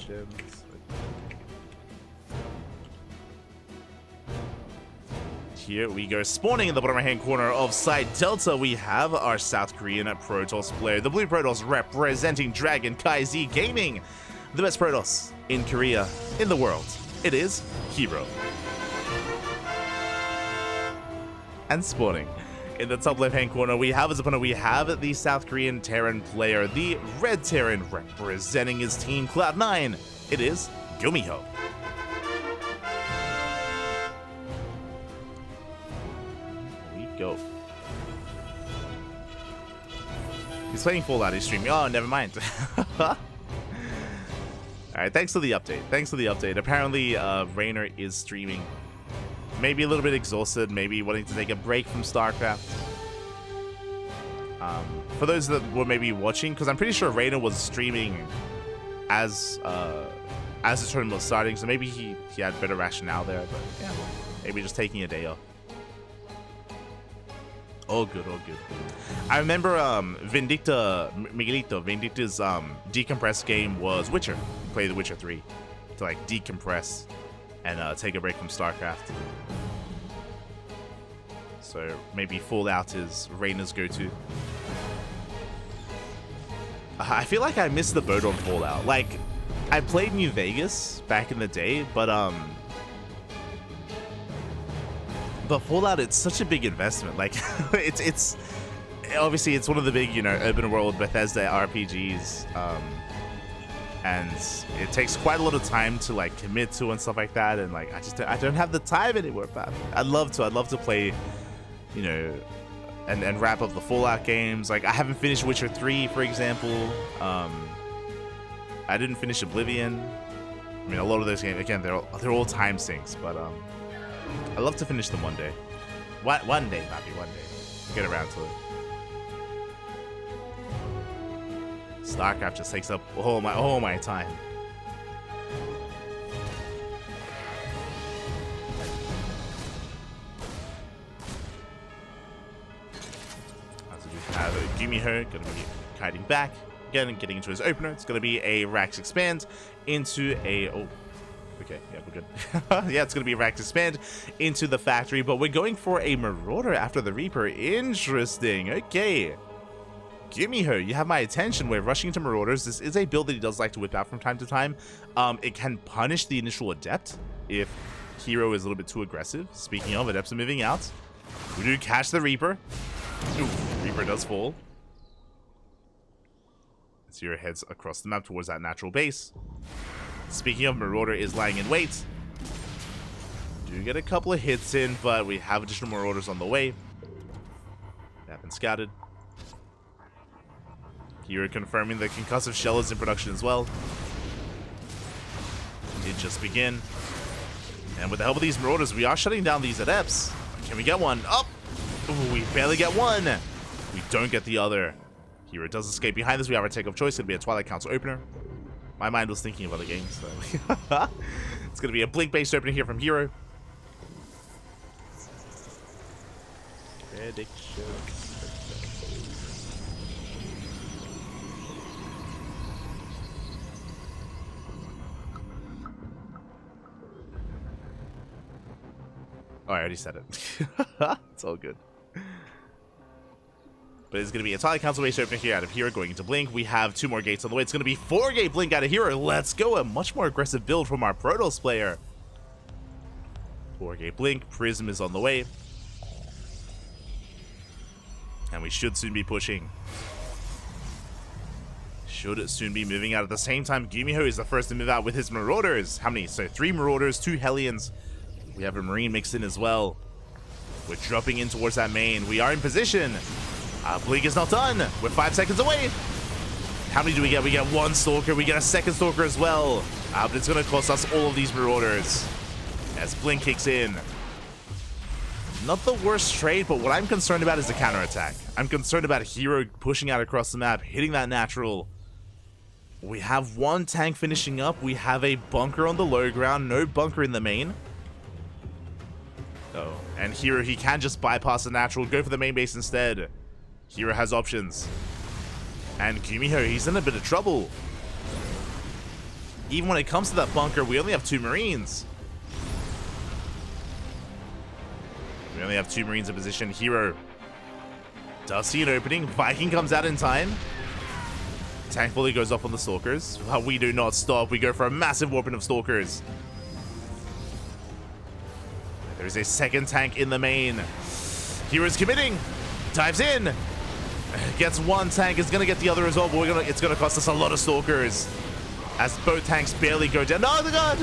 predictions. Here we go. Spawning in the bottom right-hand corner of side Delta, we have our South Korean Protoss player. The blue Protoss representing CranKy Z Gaming. The best Protoss in Korea, in the world. It is herO. And spawning in the top left-hand corner, we have as opponent, we have the South Korean Terran player, the red Terran representing his team Cloud9. It is GuMiho. Go. He's playing Fallout, he's streaming. Oh, never mind. Alright, thanks for the update. Thanks for the update. Apparently, Rainer is streaming. Maybe a little bit exhausted, maybe wanting to take a break from StarCraft. For those that were maybe watching, because I'm pretty sure Rainer was streaming as the tournament was starting, so maybe he had better rationale there, but yeah, maybe just taking a day off. All good, all good. I remember Vindicta's decompress game was Witcher. Play The Witcher 3 to like decompress and take a break from StarCraft. So maybe Fallout is Rainer's go-to. I feel like I missed the boat on Fallout. Like, I played New Vegas back in the day, but Fallout, it's such a big investment. Like, it's obviously it's one of the big, you know, open world Bethesda RPGs, and it takes quite a lot of time to like commit to and stuff like that. And like, I don't have the time anymore. But I'd love to play, you know, and wrap up the Fallout games. Like, I haven't finished Witcher 3, for example. I didn't finish Oblivion. I mean, a lot of those games, again, they're all time sinks, but I'd love to finish them one day. One day, Bobby, one day. Get around to it. StarCraft just takes up all my time. As we have GuMiho gonna be kiting back again and getting into his opener. It's gonna be a Rax expand into a okay, yeah, we're good. Yeah, it's going to be a Rax expand into the factory, but we're going for a Marauder after the Reaper. Interesting. Okay. GuMiho, you have my attention. We're rushing into Marauders. This is a build that he does like to whip out from time to time. It can punish the initial Adept if herO is a little bit too aggressive. Speaking of, Adepts are moving out. We do catch the Reaper. Ooh, Reaper does fall. herO heads across the map towards that natural base. Speaking of, Marauder is lying in wait. Do get a couple of hits in, but we have additional Marauders on the way. They have been scouted. herO confirming the concussive shell is in production as well. Did just begin. And with the help of these Marauders, we are shutting down these Adepts. Can we get one? Up! Oh, we barely get one. We don't get the other. herO does escape. Behind this, we have our take-off choice. It'll be a Twilight Council opener. My mind was thinking of other games, so it's going to be a blink-based opener here from herO. Predictions. Oh, I already said it. It's all good. But it's going to be a Twilight Council base opener here out of herO going into Blink. We have 2 more gates on the way. It's going to be 4-gate Blink out of herO. Let's go. A much more aggressive build from our Protoss player. 4-gate Blink. Prism is on the way. And we should soon be pushing. Should soon be moving out. At the same time, GuMiho is the first to move out with his Marauders. How many? So 3 Marauders, 2 Hellions. We have a Marine mixed in as well. We're dropping in towards that main. We are in position. Blink is not done. We're 5 seconds away. How many do we get? We get 1 Stalker. We get a 2nd Stalker as well. But it's going to cost us all of these Marauders as Blink kicks in. Not the worst trade, but what I'm concerned about is the counterattack. I'm concerned about herO pushing out across the map, hitting that natural. We have 1 tank finishing up. We have a bunker on the low ground. No bunker in the main. Oh, and herO, he can just bypass the natural, go for the main base instead. herO has options. And GuMiho, he's in a bit of trouble. even when it comes to that bunker, we only have 2 Marines. We only have 2 Marines in position. herO does see an opening. Viking comes out in time. Tank fully goes off on the Stalkers. But we do not stop. We go for a massive warping of Stalkers. There is a second tank in the main. herO's committing. Dives in. Gets one tank. Is going to get the other as well. But it's going to cost us a lot of Stalkers. As both tanks barely go down. No, God!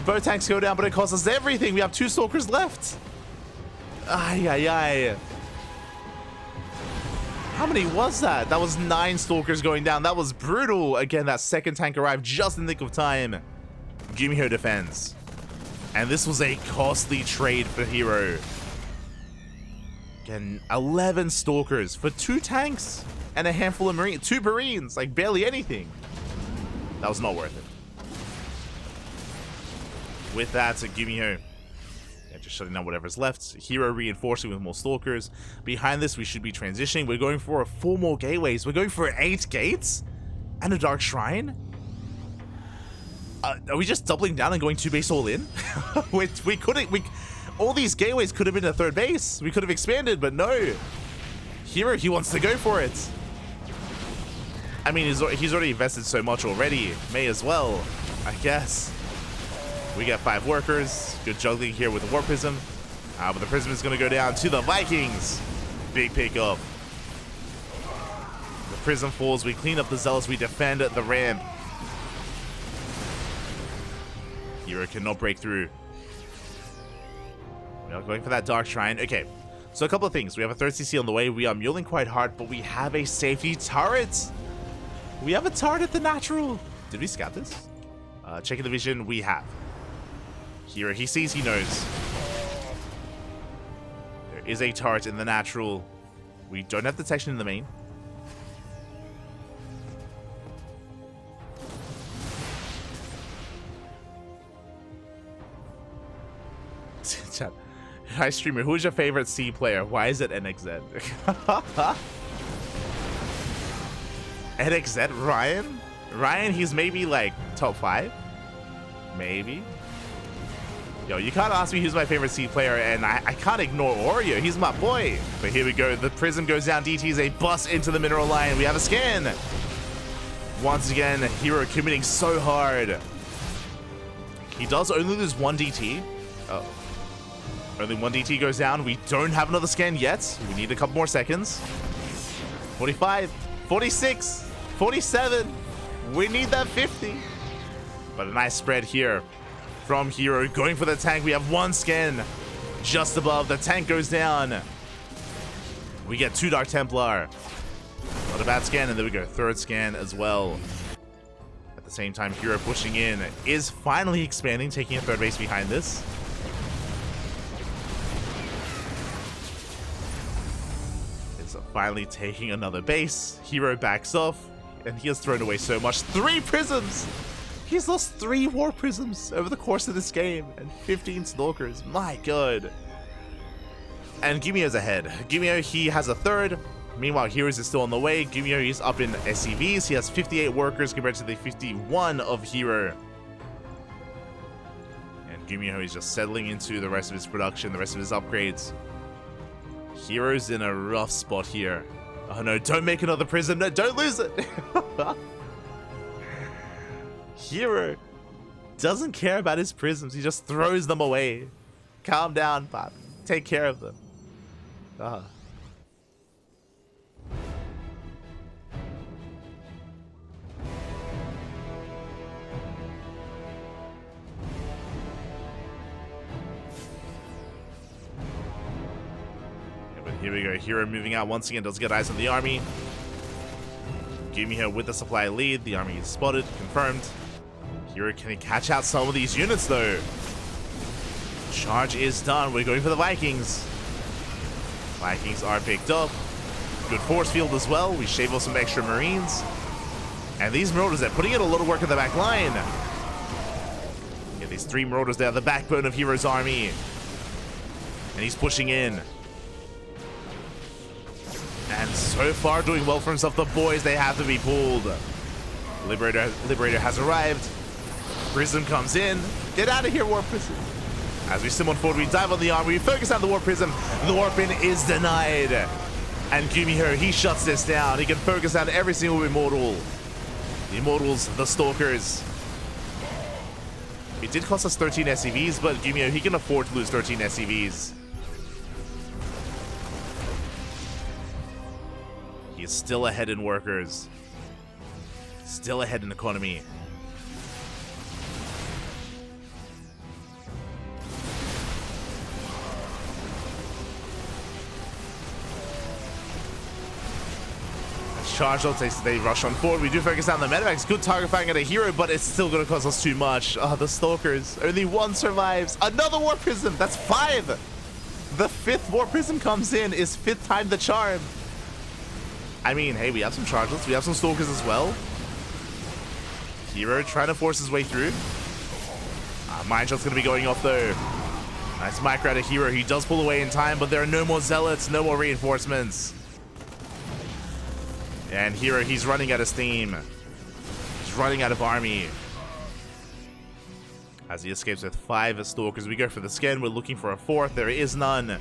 Both tanks go down, but it costs us everything. We have 2 Stalkers left. Ay, ay, ay. How many was that? That was 9 Stalkers going down. That was brutal. Again, that second tank arrived just in the nick of time. GuMiho defends. And this was a costly trade for herO. Again, 11 Stalkers for 2 tanks and a handful of Marines. 2 Marines, like barely anything. That was not worth it. With that, GuMiho just shutting down whatever's left. herO reinforcing with more Stalkers. Behind this, we should be transitioning. We're going for 4 more gateways. We're going for 8 gates and a Dark Shrine. Are we just doubling down and going 2 base all in? we couldn't. All these gateways could have been a 3rd base. We could have expanded, but no. herO, he wants to go for it. I mean, he's already invested so much already. May as well, I guess. We got 5 workers. Good juggling here with the Warp Prism. But the Prism is going to go down to the Vikings. Big pickup. The Prism falls. We clean up the Zealots. We defend the ramp. herO cannot break through. We are going for that Dark Shrine. Okay, so a couple of things. We have a 3rd CC on the way. We are muling quite hard, but we have a safety turret. We have a turret at the natural. Did we scout this? Checking the vision. We have. herO, he sees, he knows. There is a turret in the natural. We don't have detection in the main. Hi streamer, who's your favorite C player? Why is it NXZ? NXZ Ryan? Ryan, he's maybe like top 5? Maybe. Yo, you can't ask me who's my favorite C player, and I can't ignore Oreo. He's my boy. But here we go. The Prism goes down. DT's a bust into the mineral line. We have a scan. Once again, herO committing so hard. He does only lose 1 DT. Oh. Only 1 DT goes down. We don't have another scan yet. We need a couple more seconds. 45, 46, 47. We need that 50. But a nice spread here from herO. Going for the tank. We have 1 scan just above. The tank goes down. We get 2 Dark Templar. Not a bad scan. And there we go. 3rd scan as well. At the same time, herO pushing in. Is finally expanding. Taking a 3rd base behind this. Finally taking another base. herO backs off, and he has thrown away so much. 3 prisms! He's lost 3 war prisms over the course of this game, and 15 Stalkers. My god. And GuMiho's ahead. GuMiho, he has a 3rd. Meanwhile, herO's is still on the way. GuMiho is up in SCVs. He has 58 workers compared to the 51 of herO. And GuMiho is just settling into the rest of his production, the rest of his upgrades. herO's in a rough spot here. Oh no, don't make another prism. No, don't lose it. herO doesn't care about his prisms. He just throws them away. Calm down, Pop. Take care of them. Here we go. herO moving out once again. Does get eyes on the army. GuMiho with the supply lead. The army is spotted. Confirmed. herO, can he catch out some of these units though? Charge is done. We're going for the Vikings. Vikings are picked up. Good force field as well. We shave off some extra Marines. And these Marauders, they're putting in a lot of work in the back line. Yeah, these 3 Marauders, they are the backbone of herO's army. And he's pushing in. And so far doing well for himself. The boys, they have to be pulled. Liberator has arrived. Prism comes in. Get out of here, Warp Prism. As we sim on forward, we dive on the arm. We focus on the Warp Prism. The Warp in is denied. And GuMiho, he shuts this down. He can focus on every single Immortal. The Immortals, the Stalkers. It did cost us 13 SCVs, but GuMiho, he can afford to lose 13 SCVs. He is still ahead in workers. Still ahead in economy. Charge out, they rush on forward. We do focus on the medevacs. Good target firing at a herO, but it's still going to cost us too much. Oh, the Stalkers. Only one survives. Another Warp Prism. That's 5. The 5th Warp Prism comes in. Is 5th time the charm. I mean, hey, we have some charges. We have some Stalkers as well. herO trying to force his way through. Mind Shot's going to be going off though. Nice micro out of herO. He does pull away in time, but there are no more Zealots, no more reinforcements. And herO, he's running out of steam. He's running out of army. As he escapes with 5 Stalkers, we go for the skin. We're looking for a 4th. There is none.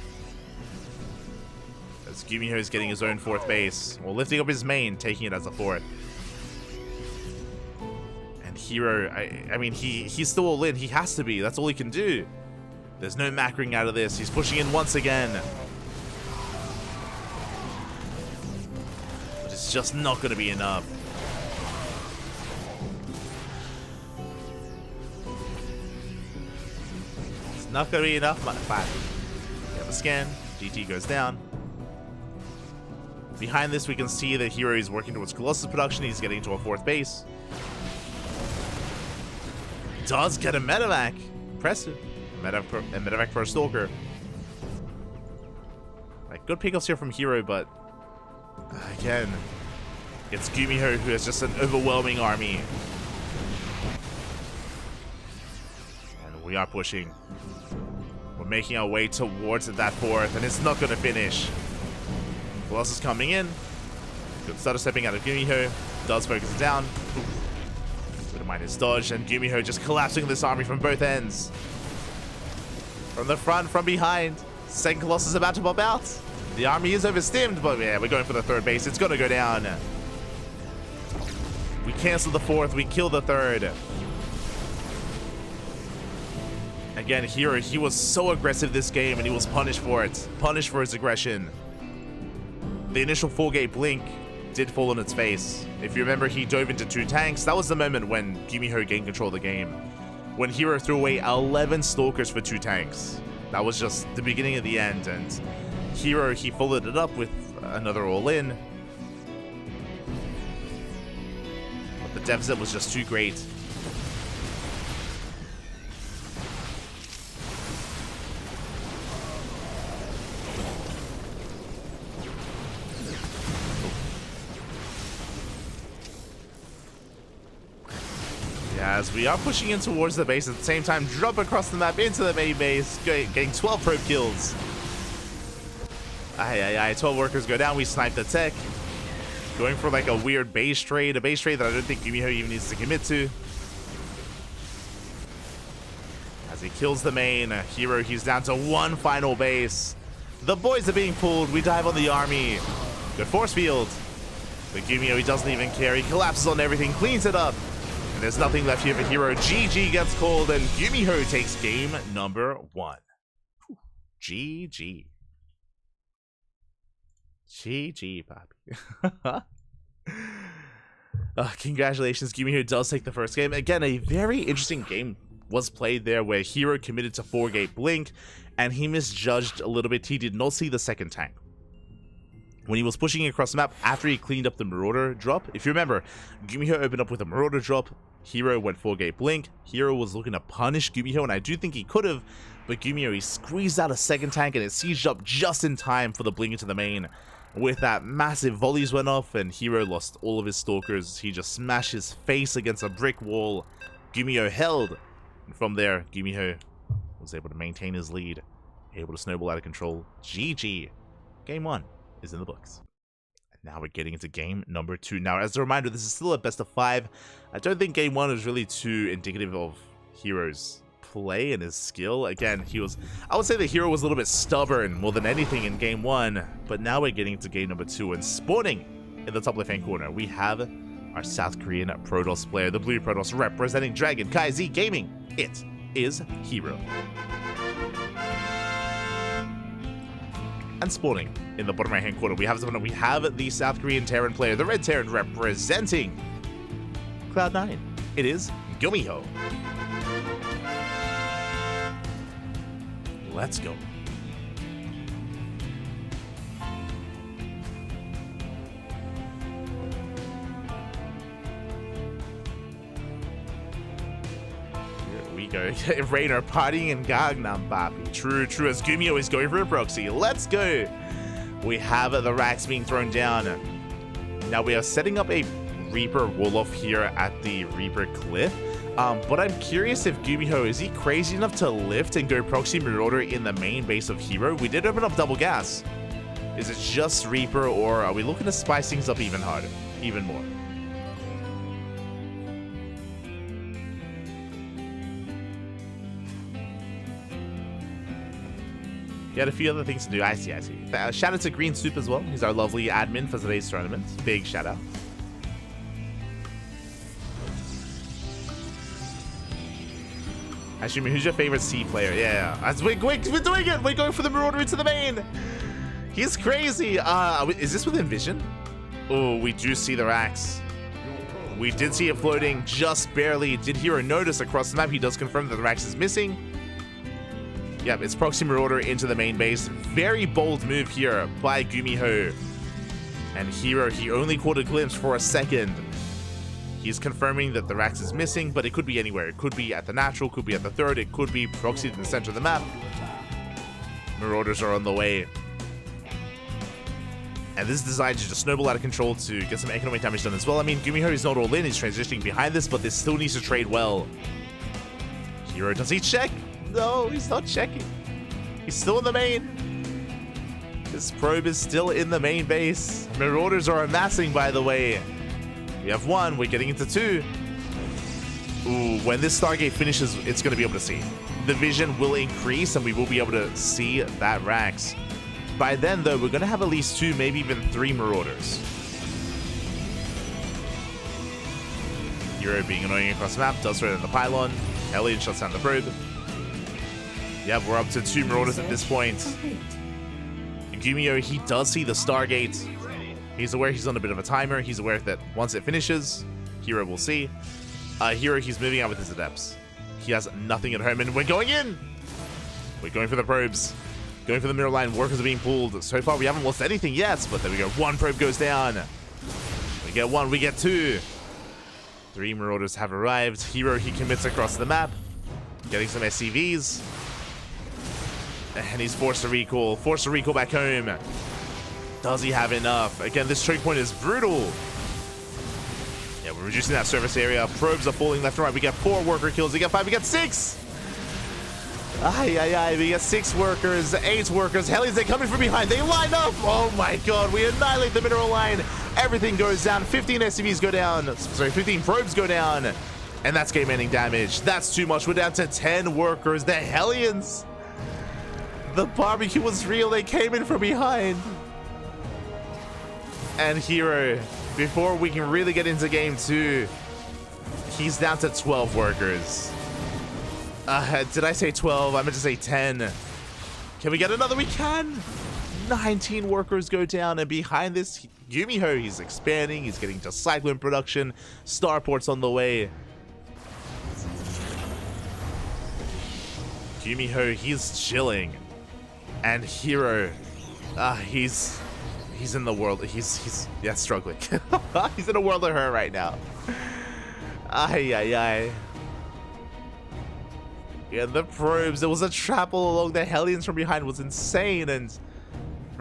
As GuMiho is getting his own 4th base. Well, lifting up his main, taking it as a 4th. And herO, I mean, he's still all in. He has to be. That's all he can do. There's no macroing out of this. He's pushing in once again. It's just not going to be enough. It's not going to be enough, motherfucker. We have a scan. GT goes down. Behind this, we can see that herO is working towards Colossus production. He's getting to a 4th base. Does get a medevac. Impressive. A medevac for a Stalker. Like, good pickups here from herO, but again, it's GuMiho who has just an overwhelming army. And we are pushing. We're making our way towards that 4th, and it's not going to finish. Colossus coming in. Good starter stepping out of GuMiho. Does focus it down. Good mind his dodge, and GuMiho just collapsing this army from both ends. From the front, from behind. Second Colossus about to pop out. The army is overstimmed, but yeah, we're going for the 3rd base. It's going to go down. We cancel the 4th. We kill the 3rd. Again, herO, he was so aggressive this game, and he was punished for it. Punished for his aggression. The initial 4-gate blink did fall on its face. If you remember, he dove into 2 tanks. That was the moment when GuMiho gained control of the game. When herO threw away 11 Stalkers for 2 tanks. That was just the beginning of the end, and herO, he followed it up with another all-in. But the deficit was just too great. As we are pushing in towards the base, at the same time, drop across the map into the main base, getting 12 probe kills. 12 workers go down. We snipe the tech. Going for like a weird base trade. A base trade that I don't think GuMiho even needs to commit to. As he kills the main herO, he's down to 1 final base. The boys are being pulled. We dive on the army. Good force field. But GuMiho, he doesn't even care. He collapses on everything, cleans it up. And there's nothing left here for herO. GG gets called, and GuMiho takes game number 1. GG. GG, Poppy. Congratulations, GuMiho does take the first game. Again, a very interesting game was played there where herO committed to 4-gate blink, and he misjudged a little bit. He did not see the second tank. When he was pushing across the map after he cleaned up the Marauder drop, if you remember, GuMiho opened up with a Marauder drop, herO went 4-gate blink, herO was looking to punish GuMiho, and I do think he could have, but GuMiho, he squeezed out a second tank and it sieged up just in time for the blink into the main. With that, massive volleys went off and herO lost all of his Stalkers. He just smashed his face against a brick wall. GuMiho held, and from there, GuMiho was able to maintain his lead, able to snowball out of control. GG. Game 1 is in the books. Now we're getting into game number 2. Now, as a reminder, this is still a best of 5. I don't think game 1 was really too indicative of herO's play and his skill. Again, I would say the herO was a little bit stubborn more than anything in game 1, but now we're getting into game number 2, and spawning in the top left-hand corner, we have our South Korean Protoss player, the blue Protoss representing Dragon Kai Z Gaming. It is herO. And spawning in the bottom right-hand corner, we have the South Korean Terran player, the red Terran representing Cloud9. It is GuMiho. Let's go. Go. Rainer partying in Gangnam Papi. True, as GuMiho is going for a proxy. Let's go. We have the racks being thrown down. Now we are setting up a Reaper Wolof here at the Reaper Cliff. But I'm curious if GuMiho, is he crazy enough to lift and go proxy Marauder in the main base of herO? We did open up double gas. Is it just Reaper, or are we looking to spice things up even harder, even more? He had a few other things to do. I see. Shout out to Green Soup as well. He's our lovely admin for today's tournament. Big shout out. Actually, who's your favorite C player? Yeah. As we're doing it. We're going for the Marauder into the main. He's crazy. Is this within vision? Oh, we do see the racks. We did see it floating just barely. Did herO notice across the map? He does confirm that the racks is missing. Yep, it's proxy Marauder into the main base. Very bold move here by GuMiho. And herO, he only caught a glimpse for a second. He's confirming that the racks is missing, but it could be anywhere. It could be at the natural, could be at the third, it could be proxied in the center of the map. Marauders are on the way. And this is designed to just snowball out of control to get some economic damage done as well. I mean, GuMiho is not all in, he's transitioning behind this, but this still needs to trade well. herO, does he check? No, he's not checking. He's still in the main. This probe is still in the main base. Marauders are amassing, by the way. We have 1, we're getting into 2. Ooh, when this Stargate finishes, it's going to be able to see. The vision will increase, and we will be able to see that racks. By then, though, we're going to have at least 2, maybe even 3 Marauders. herO being annoying across the map, does throw in the pylon. Hellion shuts down the probe. Yep, we're up to 2 Marauders at this point. GuMiho, he does see the Stargate. He's aware he's on a bit of a timer. He's aware that once it finishes, herO will see. herO, he's moving out with his adepts. He has nothing at home, and we're going in! We're going for the probes. Going for the mirror line. Workers are being pulled. So far, we haven't lost anything yet, but there we go. 1 probe goes down. We get 1, we get 2. 3 Marauders have arrived. herO, he commits across the map. Getting some SCVs. And he's forced to recall back home. Does he have enough? Again, this choke point is brutal. Yeah, we're reducing that surface area. Probes are falling left and right. We got 4 worker kills. We got 5. We got 6. We got 6 workers, 8 workers. Hellies, they're coming from behind. They line up. Oh my god, we annihilate the mineral line. Everything goes down. 15 SCVs go down. Sorry, 15 probes go down. And that's game-ending damage. That's too much. We're down to 10 workers. They're Hellions. The barbecue was real. They came in from behind. And herO, before we can really get into game 2, he's down to 12 workers. Did I say 12? I meant to say 10. Can we get another? We can. 19 workers go down, and behind this, GuMiho, he's expanding. He's getting to Cyclone production. Starport's on the way. GuMiho, he's chilling. And herO, he's in the world. He's struggling. He's in a world of hurt right now. Yeah, the probes. There was a trap all along. The Hellions from behind was insane. And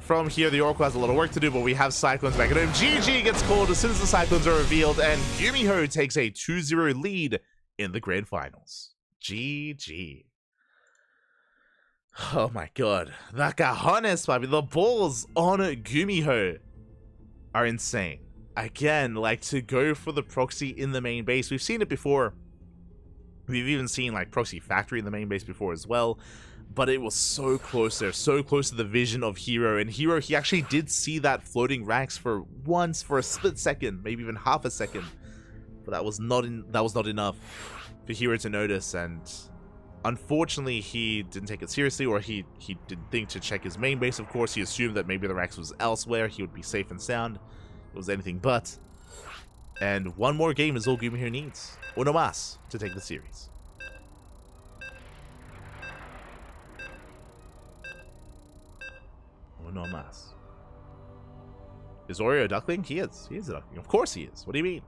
from here, the Oracle has a lot of work to do, but we have Cyclones back at home. GG gets called as soon as the Cyclones are revealed, and GuMiho takes a 2-0 lead in the grand finals. GG. Oh my god. That cojones, baby. The balls on GuMiho. are insane. Again, like, to go for the proxy in the main base. We've seen it before. We've even seen, like, proxy factory in the main base before as well. But it was so close there, so close to the vision of herO. And herO, he actually did see that floating ranks for once, for a split second, maybe even half a second. But that was not enough for herO to notice. And unfortunately, he didn't take it seriously, or he didn't think to check his main base. Of course, he assumed that maybe the ranks was elsewhere. He would be safe and sound. It was anything but. And one more game is all GuMiho needs. Uno más to take the series. Uno más. Is herO a duckling? He is. He is a duckling. Of course he is. What do you mean?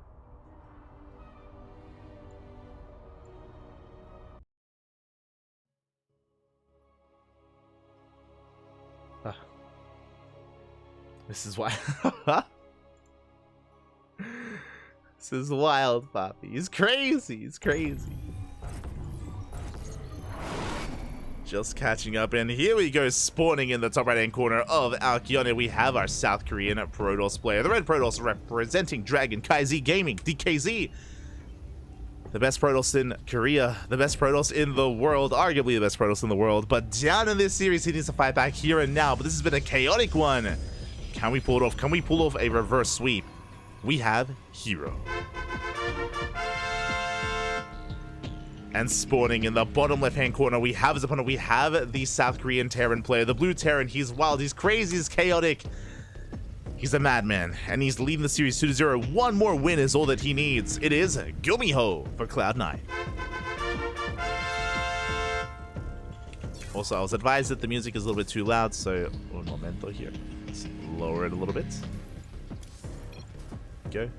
This is why. This is wild, Poppy. He's crazy. He's crazy. Just catching up, and here we go, spawning in the top right-hand corner of our Kione. We have our South Korean Protoss player. The red Protoss representing Dragon KZ Gaming, DKZ. The best Protoss in Korea, the best Protoss in the world, arguably the best Protoss in the world. But down in this series, he needs to fight back here and now. But this has been a chaotic one. Can we pull it off? Can we pull off a reverse sweep? We have herO. And spawning in the bottom left-hand corner, we have his opponent. We have the South Korean Terran player, the blue Terran. He's wild, he's crazy, he's chaotic. He's a madman, and he's leading the series 2-0. One more win is all that he needs. It is GuMiho for Cloud9. Also, I was advised that the music is a little bit too loud, so un momento here. Let's lower it a little bit. Go.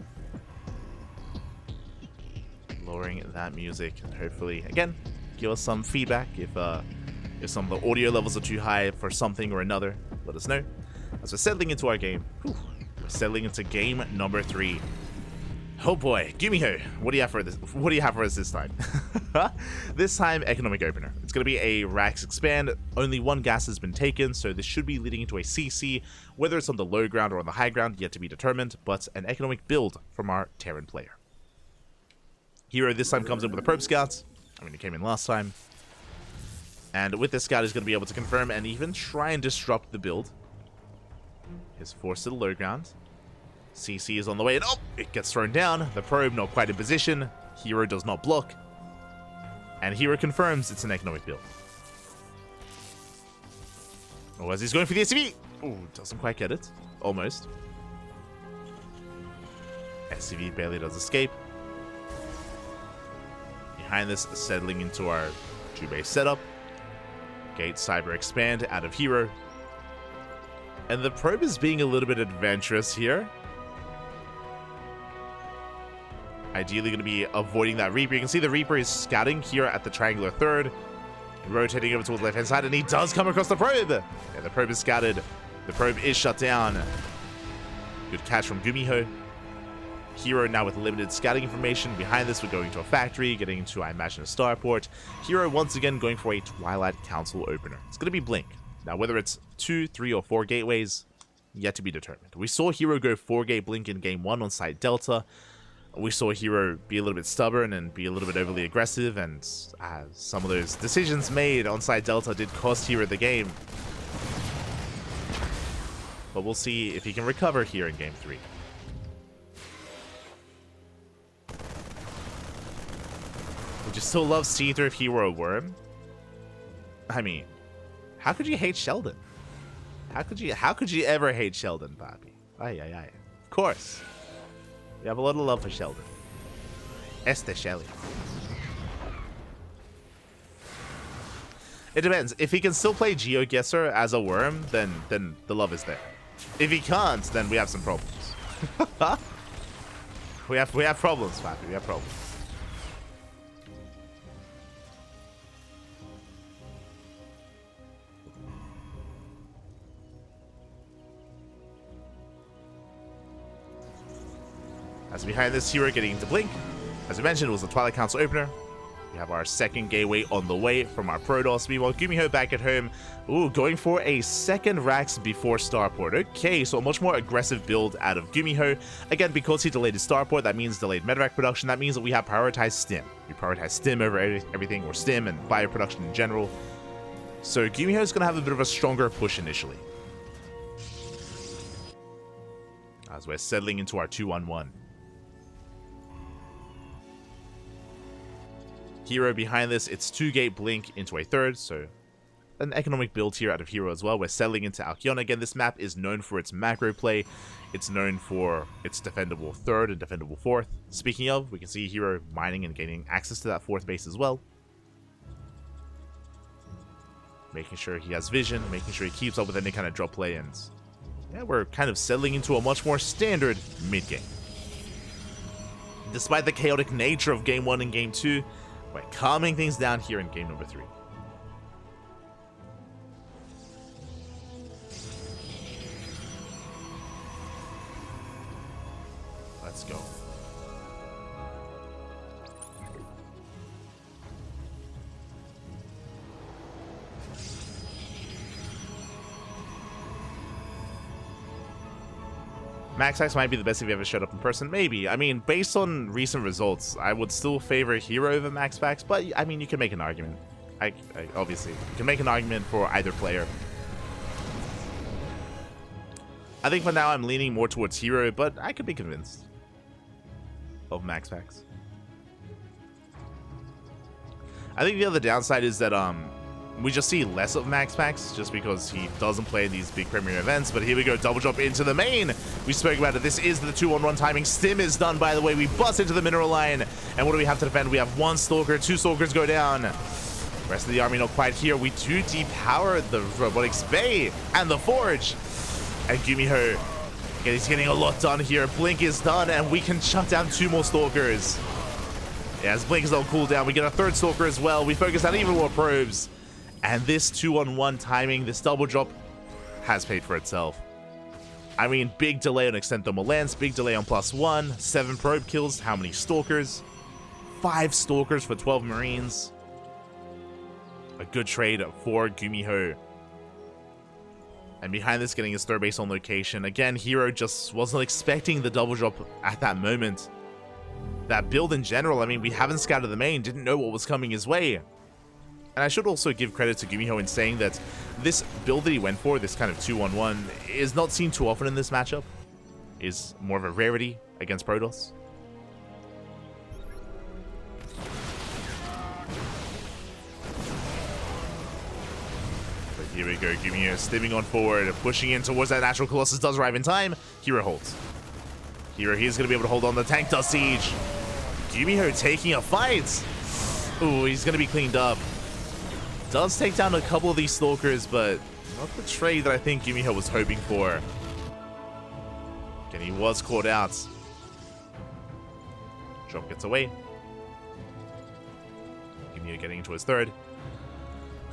Lowering that music, and hopefully, again, give us some feedback if some of the audio levels are too high for something or another. Let us know. As we're settling into our game, we're settling into game number 3. Oh boy, GuMiho, what do you have for this? What do you have for us this time? This time, economic opener. It's going to be a Rax expand. Only one gas has been taken, so this should be leading into a CC. Whether it's on the low ground or on the high ground, yet to be determined. But an economic build from our Terran player. herO this time comes in with a probe scout. I mean, he came in last time. And with this scout, he's going to be able to confirm and even try and disrupt the build. He's forced to the low ground. CC is on the way, and oh, it gets thrown down. The probe not quite in position. herO does not block. And herO confirms it's an economic build. Oh, as he's going for the SCV. Oh, doesn't quite get it. Almost. SCV barely does escape. Behind this, settling into our 2-base setup. Gate Cyber expand out of herO. And the probe is being a little bit adventurous here. Ideally going to be avoiding that Reaper. You can see the Reaper is scouting here at the triangular third. Rotating over towards the left-hand side, and he does come across the probe. Yeah, the probe is scouted. The probe is shut down. Good catch from GuMiho. herO now with limited scouting information. Behind this, we're going to a factory, getting into, I imagine, a starport. herO once again going for a Twilight Council opener. It's going to be Blink. Now, whether it's 2, 3, or 4 gateways, yet to be determined. We saw herO go 4-gate Blink in Game 1 on site Delta. We saw herO be a little bit stubborn and be a little bit overly aggressive, and some of those decisions made on site Delta did cost herO the game. But we'll see if he can recover here in Game 3. Would you still love Seether if he were a worm? I mean, how could you hate Sheldon? How could you ever hate Sheldon, Papi? Ay, ay, ay. Of course. We have a lot of love for Sheldon. Este Shelly. It depends. If he can still play GeoGuessr as a worm, then the love is there. If he can't, then we have some problems. we have problems, Papi. We have problems. As behind this, herO getting into Blink. As I mentioned, it was the Twilight Council opener. We have our second gateway on the way from our Protoss. Meanwhile, GuMiho back at home. Ooh, going for a second Rax before Starport. Okay, so a much more aggressive build out of GuMiho. Again, because he delayed his Starport, that means delayed Medevac production. That means that we have prioritized Stim. We prioritize Stim over everything, or Stim and Bio production in general. So GuMiho is going to have a bit of a stronger push initially, as we're settling into our 2-1-1. herO behind this, it's 2-gate blink into a third, so an economic build here out of herO as well. We're settling into Alcyon. Again, this map is known for its macro play. It's known for its defendable third and defendable fourth. Speaking of, we can see herO mining and gaining access to that fourth base as well. Making sure he has vision, making sure he keeps up with any kind of drop play, and yeah, we're kind of settling into a much more standard mid-game. Despite the chaotic nature of Game 1 and Game 2, we're calming things down here in game number 3. Let's go. MaxPax might be the best if you ever showed up in person. Maybe. I mean, based on recent results, I would still favor herO over MaxPax, but I mean, you can make an argument. Obviously, you can make an argument for either player. I think for now I'm leaning more towards herO, but I could be convinced of MaxPax. I think the other downside is that we just see less of MaxPax just because he doesn't play in these big premier events. But here we go, double drop into the main. We spoke about it. This is the 2-on-1 timing. Stim is done, by the way. We bust into the mineral line. And what do we have to defend? We have 1 Stalker, 2 Stalkers go down. Rest of the army not quite here. We do depower the Robotics Bay and the Forge. And GuMiho, again, he's getting a lot done here. Blink is done, and we can shut down 2 more Stalkers. Yeah, as Blink is on cooldown, we get a 3rd Stalker as well. We focus on even more probes. And this 2-on-1 timing, this double drop, has paid for itself. I mean, big delay on Extend Thermal Lens, big delay on +1, 7 probe kills, how many Stalkers? 5 Stalkers for 12 Marines. A good trade for GuMiho. And behind this, getting his 3rd base on location. Again, herO just wasn't expecting the double drop at that moment. That build in general, I mean, we haven't scouted the main, didn't know what was coming his way. And I should also give credit to GuMiho in saying that this build that he went for, this kind of 2-on-1, is not seen too often in this matchup. Is more of a rarity against Protoss. But here we go, GuMiho stimming on forward, pushing in towards that Natural Colossus, does arrive in time. herO holds. herO, he's going to be able to hold on. The tank does siege. GuMiho taking a fight. Ooh, he's going to be cleaned up. Does take down a couple of these Stalkers, but not the trade that I think GuMiho was hoping for. Again, he was caught out. Drop gets away. GuMiho getting into his 3rd.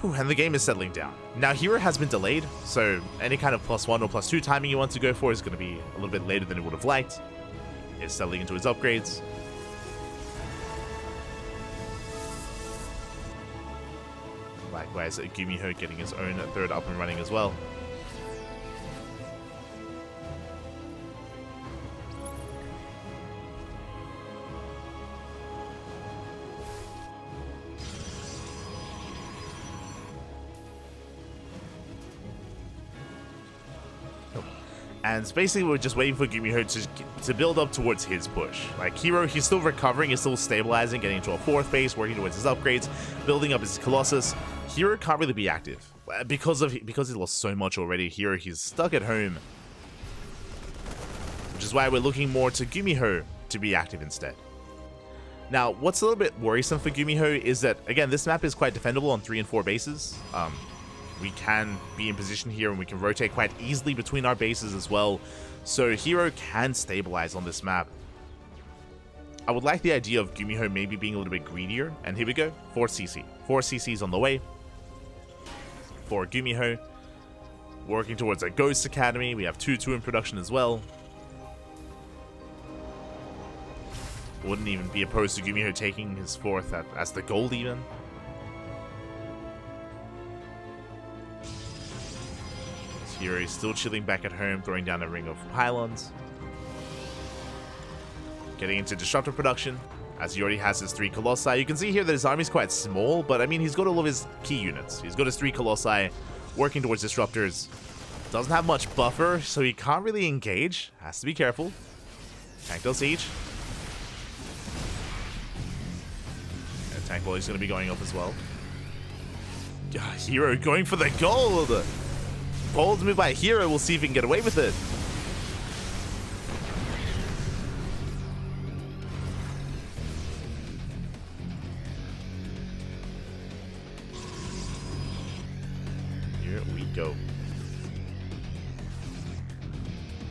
Whew, and the game is settling down. Now, herO has been delayed, so any kind of +1 or +2 timing you want to go for is going to be a little bit later than it would have liked. Is settling into his upgrades. Likewise, GuMiho getting his own 3rd up and running as well. And basically, we're just waiting for GuMiho to build up towards his push. Like, herO, he's still recovering, he's still stabilizing, getting into a 4th base, working towards his upgrades, building up his Colossus. herO can't really be active because he lost so much already. herO, he's stuck at home, which is why we're looking more to GuMiho to be active instead. Now, what's a little bit worrisome for GuMiho is that, again, this map is quite defendable on 3 and 4 bases. We can be in position here and we can rotate quite easily between our bases as well. So herO can stabilize on this map. I would like the idea of GuMiho maybe being a little bit greedier. And here we go, 4 CC. 4 CCs on the way for GuMiho. Working towards a Ghost Academy. We have 2 in production as well. Wouldn't even be opposed to GuMiho taking his fourth as the gold even. herO is still chilling back at home, throwing down a ring of pylons. Getting into disruptor production, as he already has his 3 Colossi. You can see here that his army is quite small, but I mean, he's got all of his key units. He's got his 3 Colossi working towards disruptors. Doesn't have much buffer, so he can't really engage. Has to be careful. Tank does siege. And tank volley is going to be going up as well. herO going for the gold. Bold move by herO. We'll see if he can get away with it. Here we go.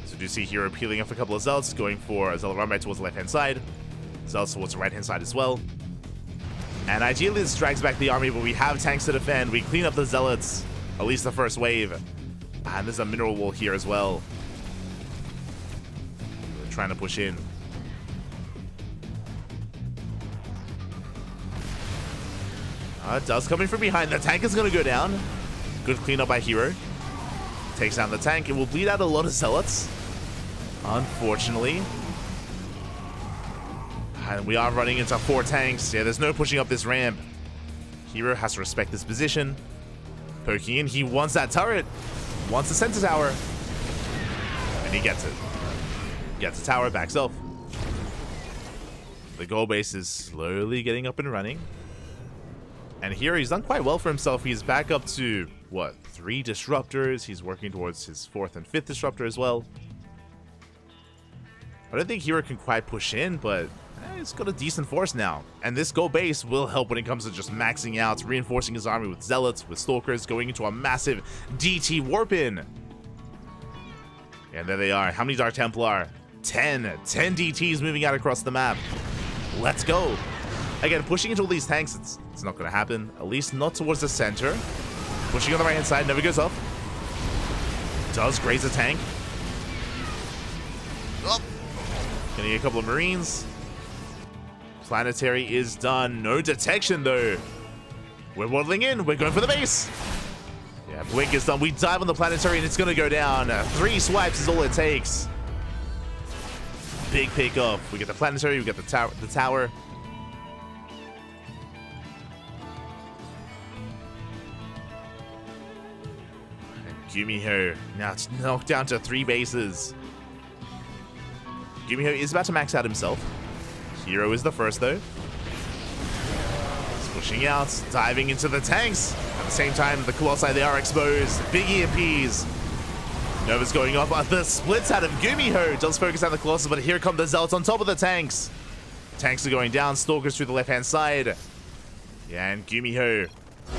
So do you see herO peeling off a couple of Zealots, going for a Zealot run right towards the left-hand side. Zealots towards the right-hand side as well. And ideally this drags back the army, but we have tanks to defend. We clean up the Zealots, at least the first wave. And there's a mineral wall here as well. We're trying to push in. It does come in from behind. The tank is going to go down. Good cleanup by herO. Takes down the tank. It will bleed out a lot of Zealots, unfortunately. And we are running into 4 tanks. Yeah, there's no pushing up this ramp. herO has to respect this position. Poking in. He wants that turret. Wants the center tower. And he gets it. Gets the tower, backs off. The goal base is slowly getting up and running. And here he's done quite well for himself. He's back up to, what, 3 disruptors. He's working towards his 4th and 5th disruptor as well. I don't think herO can quite push in, but he's got a decent force now. And this goal base will help when it comes to just maxing out, reinforcing his army with Zealots, with Stalkers, going into a massive DT warp in. And there they are. How many Dark Templar? 10 DTs moving out across the map. Let's go. Again, pushing into all these tanks, it's not going to happen. At least not towards the center. Pushing on the right-hand side, never goes up. Does graze a tank. Oh. Getting a couple of Marines. Planetary is done. No detection, though. We're waddling in. We're going for the base. Yeah, Blink is done. We dive on the Planetary, and it's going to go down. 3 swipes is all it takes. Big pick off. We get the Planetary. We get the tower. GuMiho. Now it's knocked down to 3 bases. GuMiho is about to max out himself. herO is the first, though. He's pushing out, diving into the tanks. At the same time, the Colossi, they are exposed. Big EMPs. Nova's going off. The splits out of GuMiho. Does focus on the Colossus, but here come the Zealots on top of the tanks. Tanks are going down. Stalkers through the left-hand side. Yeah, and GuMiho,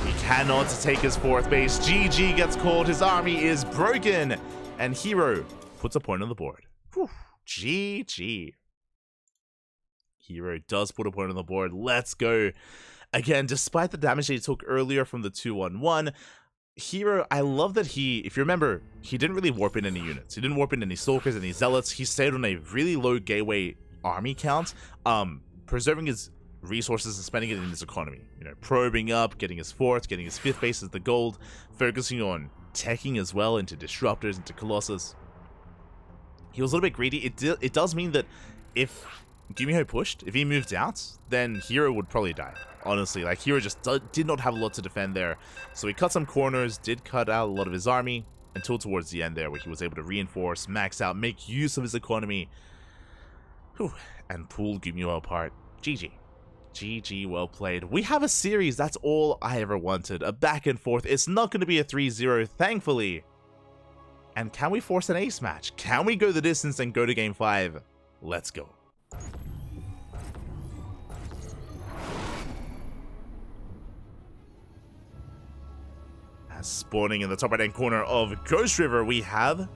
he cannot take his 4th base. GG gets called. His army is broken. And herO puts a point on the board. Whew. GG. herO does put a point on the board. Let's go. Again, despite the damage that he took earlier from the 2-1-1, herO, I love that he, if you remember, he didn't really warp in any units. He didn't warp in any Stalkers, any Zealots. He stayed on a really low gateway army count, preserving his resources and spending it in his economy. You know, probing up, getting his 4th, getting his 5th base as the gold, focusing on teching as well into disruptors, into Colossus. He was a little bit greedy. It does mean that if GuMiho pushed, if he moved out, then herO would probably die. Honestly, like, herO just did not have a lot to defend there. So he cut some corners, did cut out a lot of his army, until towards the end there, where he was able to reinforce, max out, make use of his economy. Whew, and pull GuMiho apart. GG. GG, well played. We have a series. That's all I ever wanted. A back and forth. It's not going to be a 3-0, thankfully. And can we force an ace match? Can we go the distance and go to game 5? Let's go. As spawning in the top right-hand corner of Ghost River, we have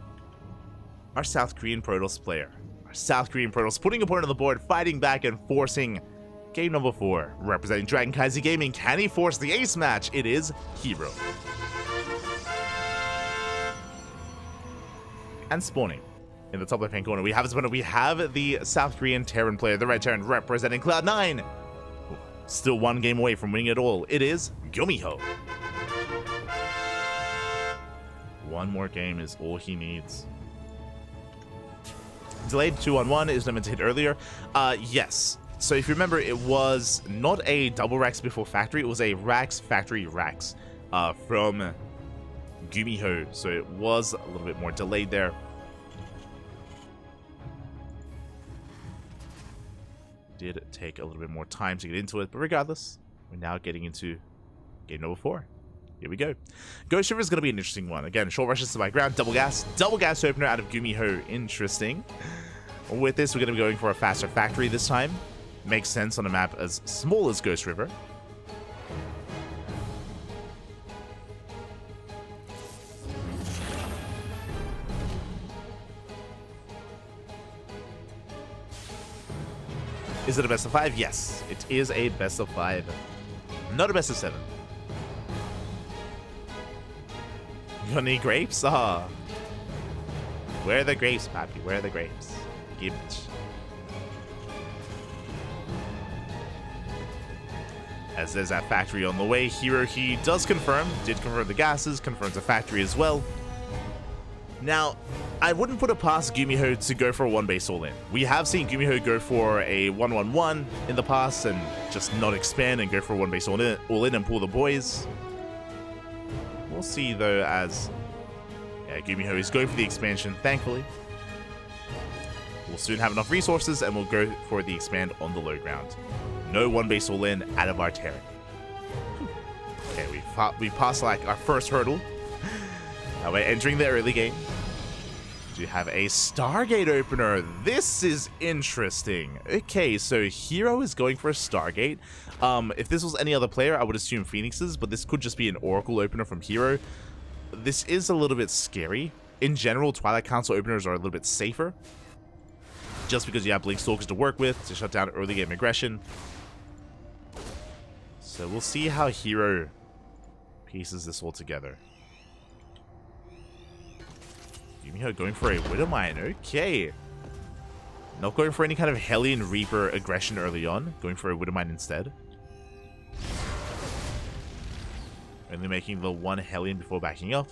our South Korean Protoss player. Our South Korean Protoss putting a point on the board, fighting back and forcing game number 4. Representing DragonKy Gaming, can he force the ace match? It is herO. And spawning in the top left-hand corner, we have his opponent. We have the South Korean Terran player, the Red Terran, representing Cloud9. Still one game away from winning it all. It is GuMiho. One more game is all he needs. Delayed 2-on-1 is limited earlier. Yes. So if you remember, it was not a double racks before factory. It was a racks factory racks from GuMiho. So it was a little bit more delayed there. Did take a little bit more time to get into it, but regardless, we're now getting into game number 4. Here we go. Ghost River is going to be an interesting one. Again, short rushes to my ground, double gas opener out of GuMiho. Interesting. With this, we're going to be going for a faster factory this time. Makes sense on a map as small as Ghost River. Is it a best of 5? Yes, it is a best of 5. Not a best of 7. You got any grapes? Ah. Where are the grapes, Pappy? Where are the grapes? Give it. As there's that factory on the way, herO, he does confirm, did confirm the gases, confirms the factory as well. Now, I wouldn't put it past GuMiho to go for a one base all in. We have seen GuMiho go for a 1-1-1 in the past and just not expand and go for a one base all in and pull the boys. We'll see though, as GuMiho is going for the expansion, thankfully. We'll soon have enough resources and we'll go for the expand on the low ground. No one base all in out of our Terran. Okay, we passed like our first hurdle. Now we're entering the early game. Do have a Stargate opener. This is interesting. Okay, so herO is going for a Stargate. If this was any other player, I would assume Phoenix's, but this could just be an Oracle opener from herO. This is a little bit scary. In general, Twilight Council openers are a little bit safer, just because you have Blink Stalkers to work with to shut down early game aggression. So we'll see how herO pieces this all together. GuMiho going for a Widowmine. Okay. Not going for any kind of Hellion Reaper aggression early on. Going for a Widowmine instead. Only making the one Hellion before backing up.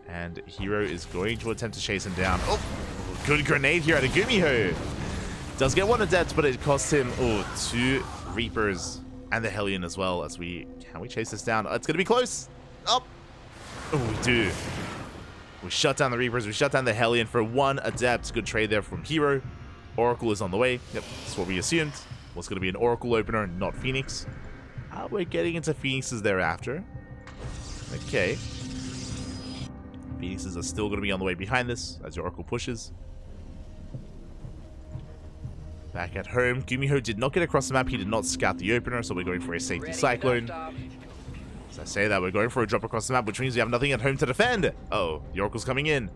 And herO is going to attempt to chase him down. Oh, good grenade here out of GuMiho. Does get one adept, but it costs him 2 Reapers and the Hellion as well. As can we chase this down? It's gonna be close. Oh, we do. We shut down the Reapers. We shut down the Hellion for 1 adept. Good trade there from herO. Oracle is on the way. Yep, that's what we assumed. Was going to be an Oracle opener, not Phoenix. We're getting into Phoenixes thereafter. Okay. Phoenixes are still going to be on the way behind this as the Oracle pushes. Back at home, GuMiho did not get across the map. He did not scout the opener, so we're going for a safety Cyclone. As I say that, we're going for a drop across the map, which means we have nothing at home to defend. Oh, the Oracle's coming in.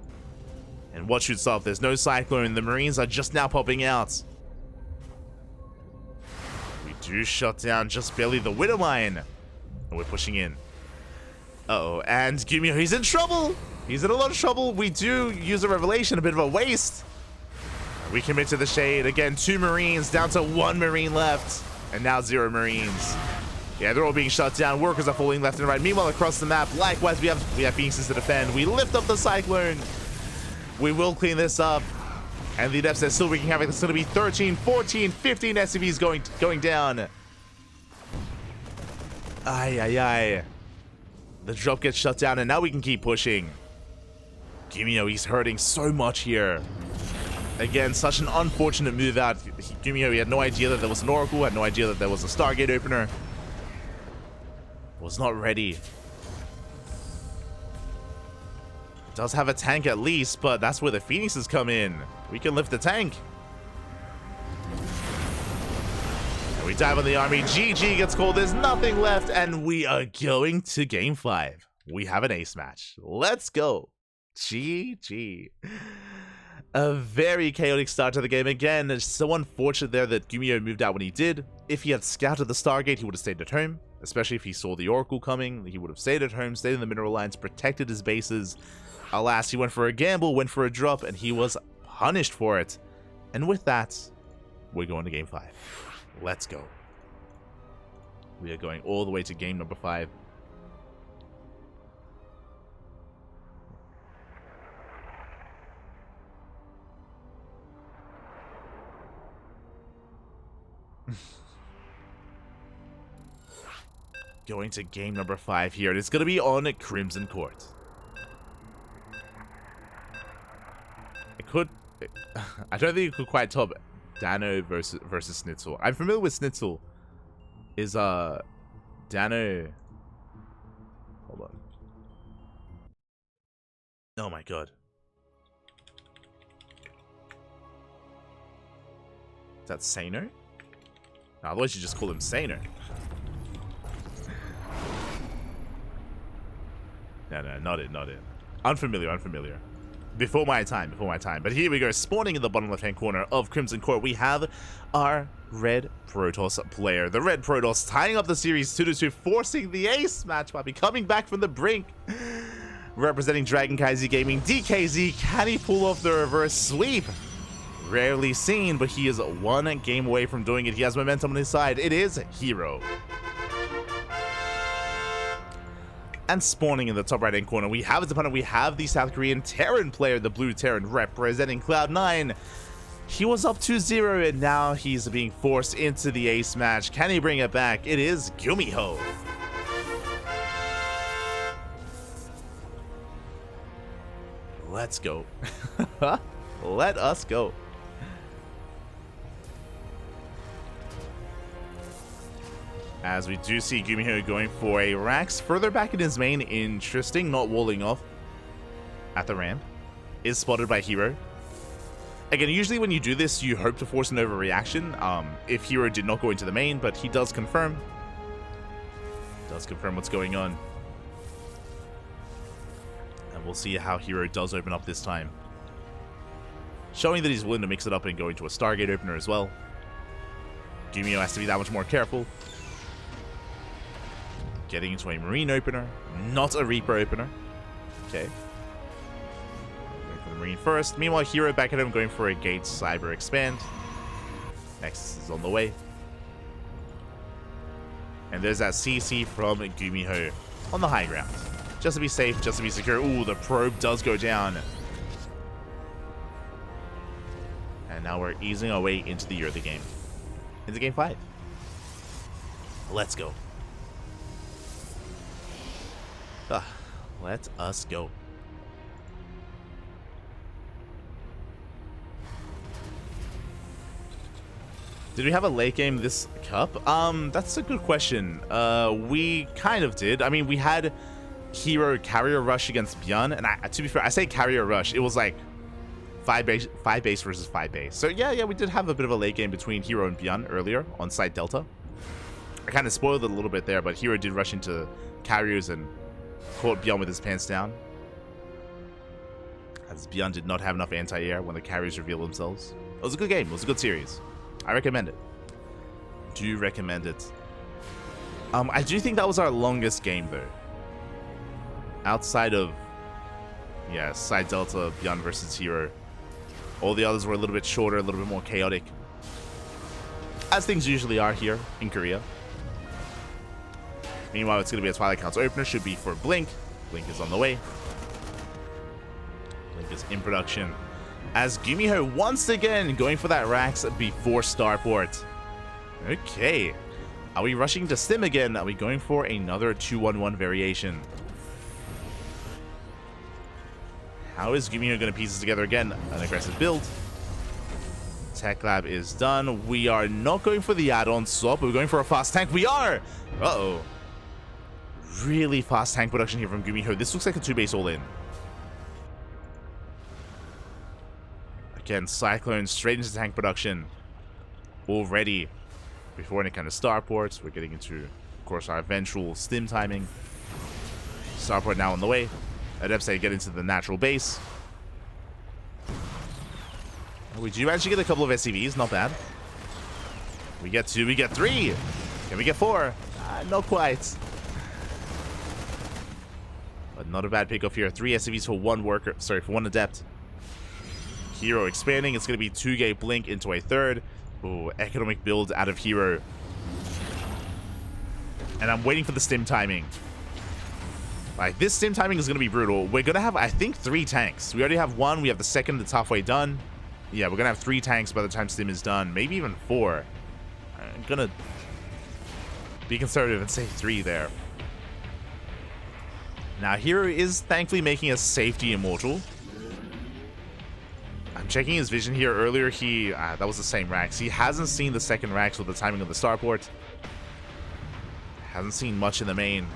And what shoots off? There's no Cyclone. The Marines are just now popping out. We do shut down just barely the Widowmine. And we're pushing in. Uh-oh, and GuMiho, he's in trouble. He's in a lot of trouble. We do use a Revelation, a bit of a waste. We commit to the shade. Again, 2 Marines down to 1 Marine left. And now 0 Marines. Yeah, they're all being shut down. Workers are falling left and right. Meanwhile, across the map, likewise, we have Phoenixes to defend. We lift up the Cyclone. We will clean this up. And the Adepts are still wreaking havoc. It's going to be 13, 14, 15 SCVs going down. Ay. The drop gets shut down, and now we can keep pushing. GuMiho, he's hurting so much here. Again, such an unfortunate move out. GuMiho, he had no idea that there was an Oracle, had no idea that there was a Stargate opener. Was not ready. Does have a tank at least, but that's where the Phoenixes come in. We can lift the tank. And we dive on the army. GG gets called. There's nothing left, and we are going to game 5. We have an ace match. Let's go. GG. A very chaotic start to the game. Again, it's so unfortunate there that GuMiho moved out when he did. If he had scouted the Stargate, he would have stayed at home. Especially if he saw the Oracle coming, he would have stayed at home, stayed in the mineral lines, protected his bases. Alas, he went for a gamble, went for a drop, and he was punished for it. And with that, we're going to game 5. Let's go. We are going all the way to game number 5. Going to game number 5 here. It's going to be on Crimson Court. I don't think you could quite top Dano versus Snitzel. I'm familiar with Snitzel. Is Dano? Hold on. Oh my god. Is that Sano? No, otherwise you just call him Sano. No, not it. Unfamiliar. Before my time. But here we go, spawning in the bottom left-hand corner of Crimson Court, we have our Red Protoss player. The Red Protoss tying up the series 2-2, forcing the ace match by coming back from the brink. Representing Dragon Kaiser Gaming, DKZ, can he pull off the reverse sweep? Rarely seen, but he is one game away from doing it. He has momentum on his side. It is herO. And spawning in the top right-hand corner, we have his opponent. We have the South Korean Terran player, the Blue Terran, representing Cloud9. He was up 2-0, and now he's being forced into the ace match. Can he bring it back? It is GuMiho. Let's go. Let us go. As we do see GuMiho going for a Rax further back in his main. Interesting, not walling off at the ramp. Is spotted by herO. Again, usually when you do this, you hope to force an overreaction. If herO did not go into the main, but he does confirm. Does confirm what's going on. And we'll see how herO does open up this time. Showing that he's willing to mix it up and go into a Stargate opener as well. GuMiho has to be that much more careful. Getting into a Marine opener, not a Reaper opener. Okay. Going for the Marine first. Meanwhile, herO back at home going for a Gate Cyber Expand. Next is on the way. And there's that CC from GuMiho on the high ground. Just to be safe, just to be secure. Ooh, the probe does go down. And now we're easing our way into the early game. Into game 5. Let's go. Let us go. Did we have a late game this cup? That's a good question. We kind of did. I mean, we had herO carrier rush against Bjorn, and to be fair, I say carrier rush. It was like 5 base versus 5 base. So yeah, we did have a bit of a late game between herO and Bjorn earlier on site Delta. I kind of spoiled it a little bit there, but herO did rush into carriers and caught Bjorn with his pants down. As Bjorn did not have enough anti-air when the carriers revealed themselves. It was a good game. It was a good series. I recommend it. Do recommend it. I do think that was our longest game though. Outside of, yeah, side Delta, Bjorn versus herO. All the others were a little bit shorter, a little bit more chaotic. As things usually are here in Korea. Meanwhile, it's going to be a Twilight Council opener. Should be for Blink. Blink is on the way. Blink is in production. As GuMiho once again going for that Rax before Starport. Okay. Are we rushing to Stim again? Are we going for another 2-1-1 variation? How is GuMiho going to piece this together again? An aggressive build. Tech Lab is done. We are not going for the add-on swap. We're going for a fast tank. We are! Uh-oh. Really fast tank production here from GuMiho. This looks like a 2-base all-in. Again, Cyclone straight into tank production. Already. Before any kind of starports. We're getting into, of course, our eventual stim timing. Starport now on the way. Adepts get into the natural base. We do manage to get a couple of SCVs. Not bad. We get 2. We get 3. Can we get 4? Not quite. But not a bad pick off here. 3 SCVs for 1 worker. Sorry, for 1 adept. herO expanding. It's going to be 2-gate blink into a third. Ooh, economic build out of herO. And I'm waiting for the stim timing. Like, this stim timing is going to be brutal. We're going to have, I think, 3 tanks. We already have 1. We have the second that's halfway done. Yeah, we're going to have 3 tanks by the time stim is done. Maybe even 4. I'm going to be conservative and say 3 there. Now, herO is thankfully making a safety immortal. I'm checking his vision here. Earlier, that was the same racks. He hasn't seen the second racks with the timing of the starport. Hasn't seen much in the main.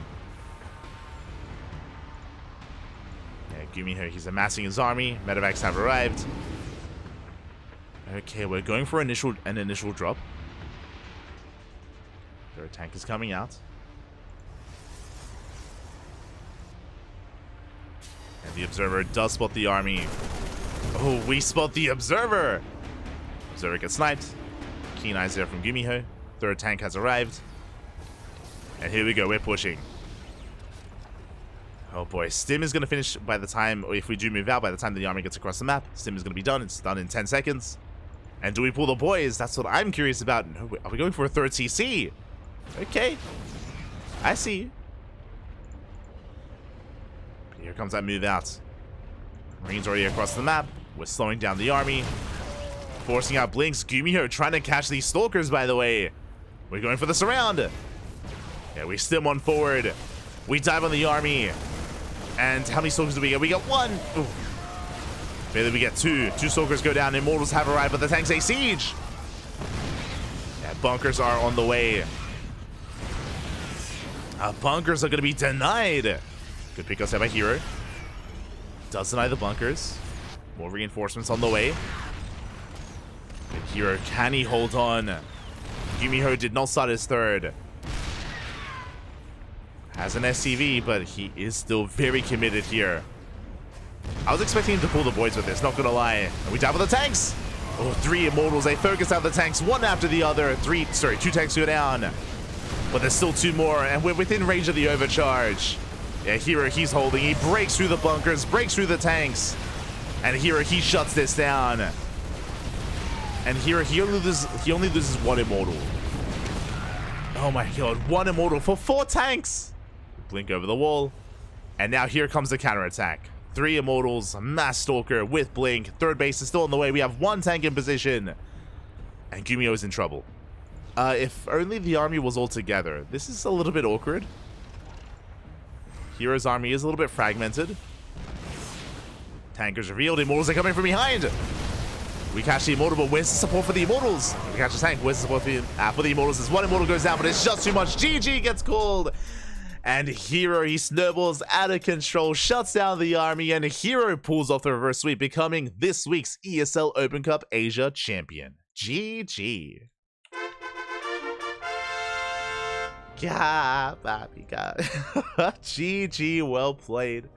Yeah, GuMiho, he's amassing his army. Medevacs have arrived. Okay, we're going for an initial drop. Their tank is coming out. And the observer does spot the army. Oh, we spot the observer! Observer gets sniped. Keen eyes there from GuMiho. Third tank has arrived. And here we go, we're pushing. Oh boy, stim is going to finish by the time, or if we do move out, by the time the army gets across the map. Stim is going to be done. It's done in 10 seconds. And do we pull the boys? That's what I'm curious about. No, are we going for a third CC? Okay. I see you. Here comes that move out. Marines already across the map. We're slowing down the army. Forcing out blinks. GuMiho trying to catch these stalkers, by the way. We're going for the surround. Yeah, we stim one forward. We dive on the army. And how many stalkers do we get? We get 1. Ooh. Maybe we get 2. 2 stalkers go down. Immortals have arrived, but the tanks say siege. Yeah, bunkers are on the way. Bunkers are going to be denied. Good pick us up by herO. Does deny the bunkers. More reinforcements on the way. And herO, can he hold on? GuMiho did not start his third. Has an SCV, but he is still very committed here. I was expecting him to pull the boys with this, not gonna lie. And we dive with the tanks. Oh, 3 immortals. They focus out the tanks one after the other. 2 tanks go down. But there's still 2 more, and we're within range of the overcharge. Yeah, herO, he's holding. He breaks through the bunkers, breaks through the tanks. And herO, he shuts this down. And herO, he only loses 1 immortal. Oh my god, 1 immortal for 4 tanks. Blink over the wall. And now here comes the counterattack. 3 immortals, mass stalker with blink. Third base is still on the way. We have 1 tank in position. And GuMiho is in trouble. If only the army was all together. This is a little bit awkward. herO's army is a little bit fragmented. Tankers revealed. Immortals are coming from behind. We catch the immortal, but where's the support for the immortals? We catch the tank. Where's the support for the immortals? As 1 immortal goes down, but it's just too much. GG gets called. And herO, he snowballs out of control, shuts down the army, and herO pulls off the reverse sweep, becoming this week's ESL Open Cup Asia champion. GG. God, baby, God. GG, well played.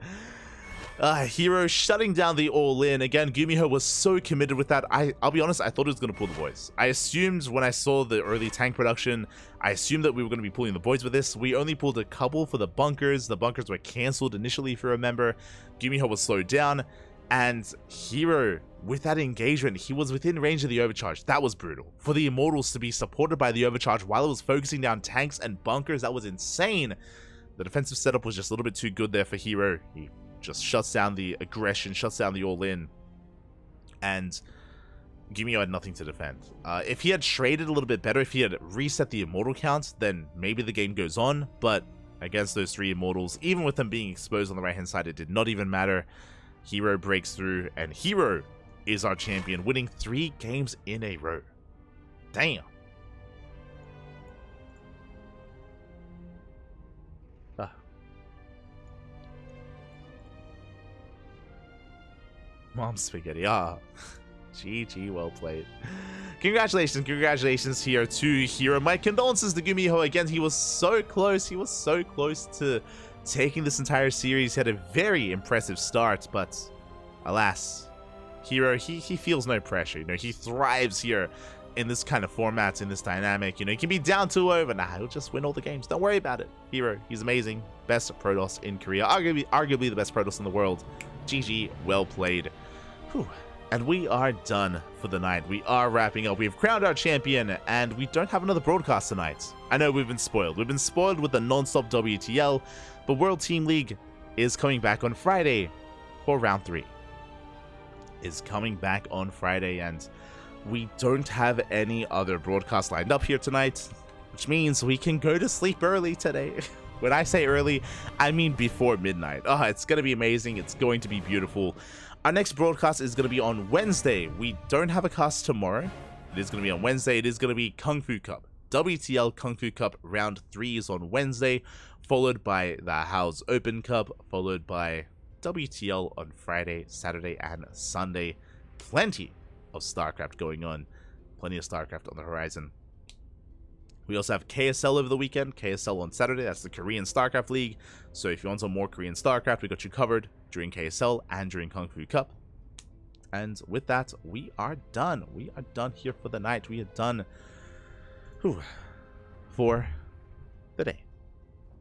herO shutting down the all-in. Again, GuMiho was so committed with that. I'll be honest, I thought he was going to pull the boys. I assumed when I saw the early tank production, I assumed that we were going to be pulling the boys with this. We only pulled a couple for the bunkers. The bunkers were cancelled initially, if you remember. GuMiho was slowed down. And herO, with that engagement, he was within range of the overcharge. That was brutal. For the immortals to be supported by the overcharge while it was focusing down tanks and bunkers, that was insane. The defensive setup was just a little bit too good there for herO. He just shuts down the aggression, shuts down the all-in. And GuMiho had nothing to defend. If he had traded a little bit better, if he had reset the immortal count, then maybe the game goes on. But against those 3 immortals, even with them being exposed on the right-hand side, it did not even matter. herO breaks through, and herO is our champion, winning 3 games in a row. Damn. Mom spaghetti. GG, well played. Congratulations here to herO. My condolences to GuMiho. Again, he was so close. He was so close to taking this entire series. He had a very impressive start, but alas, herO, he feels no pressure. You know, he thrives here in this kind of format, in this dynamic. You know, he can be down 2-0, but nah, he'll just win all the games. Don't worry about it. herO, he's amazing. Best Protoss in Korea. Arguably the best Protoss in the world. GG, well played. Whew. And we are done for the night. We are wrapping up. We've crowned our champion, and we don't have another broadcast tonight. I know we've been spoiled. We've been spoiled with the non-stop WTL, but World Team League is coming back on Friday for round 3. Is coming back on Friday, and we don't have any other broadcast lined up here tonight, which means we can go to sleep early today. When I say early, I mean before midnight. Oh, it's going to be amazing. It's going to be beautiful. Our next broadcast is going to be on Wednesday. We don't have a cast tomorrow. It is going to be on Wednesday. It is going to be Kung Fu Cup. WTL Kung Fu Cup round 3 is on Wednesday, followed by the ESL Open Cup, followed by WTL on Friday, Saturday, and Sunday. Plenty of StarCraft going on. Plenty of StarCraft on the horizon. We also have KSL over the weekend. KSL on Saturday. That's the Korean StarCraft League. So if you want some more Korean StarCraft, we got you covered during KSL and during Kung Fu Cup. And with that, we are done. We are done here for the night. We are done for the day.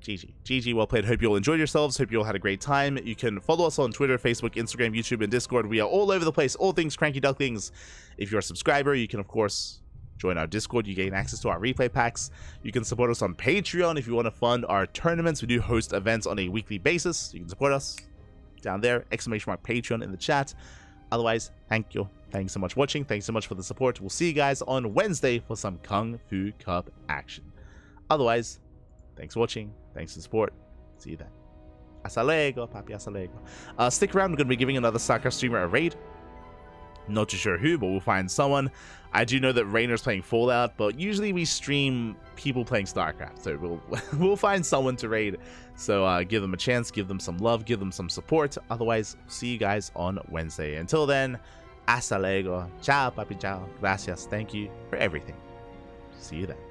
GG. GG, well played. Hope you all enjoyed yourselves. Hope you all had a great time. You can follow us on Twitter, Facebook, Instagram, YouTube, and Discord. We are all over the place. All things CranKy Ducklings. If you're a subscriber, you can, of course, join our Discord. You gain access to our replay packs. You can support us on Patreon if you want to fund our tournaments. We do host events on a weekly basis. You can support us down there. !Patreon in the chat. Otherwise, thank you. Thanks so much for watching. Thanks so much for the support. We'll see you guys on Wednesday for some Kung Fu Cup action. Otherwise, thanks for watching. Thanks for the support. See you then. Hasta luego, papi. Hasta luego. Stick around. We're going to be giving another StarCraft streamer a raid. Not too sure who, but we'll find someone. I do know that Rainer's playing Fallout, but usually we stream people playing StarCraft, so we'll find someone to raid. So give them a chance, give them some love, give them some support. Otherwise, see you guys on Wednesday. Until then, hasta luego. Ciao, papi, ciao. Gracias. Thank you for everything. See you then.